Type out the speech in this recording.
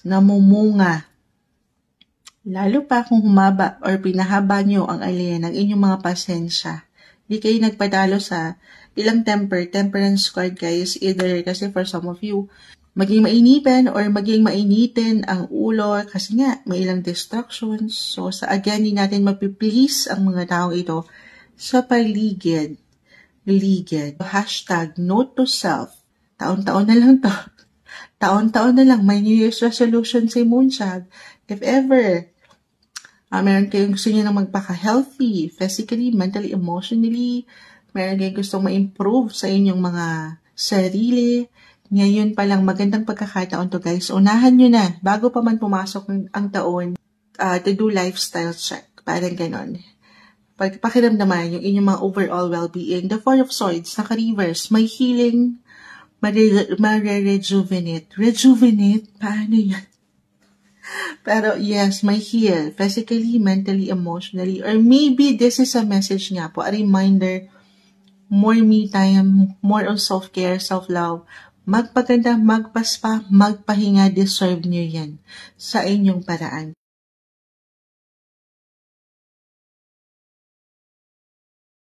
namumunga. Lalo pa kung humaba or pinahaba nyo ang alin ng inyong mga pasensya. Di kayo nagpadalo sa ilang temperance card guys. Either kasi for some of you, maging mainitin or maging mainitin ang ulo kasi nga may ilang distractions. So sa again, hindi natin mapiplease ang mga taong ito sa paligid. Hashtag note to self. Taon-taon na lang to. Taon-taon na lang may New Year's resolution si Moonshag. If ever, meron kayong gusto nyo na magpaka-healthy, physically, mentally, emotionally, meron kayong gustong ma-improve sa inyong mga sarili, ngayon pa lang magandang pagkakataon to guys. Unahan nyo na, bago pa man pumasok ang taon, to do lifestyle check. Parang ganon. Pakiramdaman yung inyong mga overall well-being. The Four of Swords, naka-reverse, may healing, ma-rejuvenate. Rejuvenate? Paano yan? Pero yes, may heal. Physically, mentally, emotionally. Or maybe this is a message nga po, a reminder, more me time, more on self-care, self-love. Magpaganda, magpaspa, magpahinga, deserve nyo yan sa inyong paraan.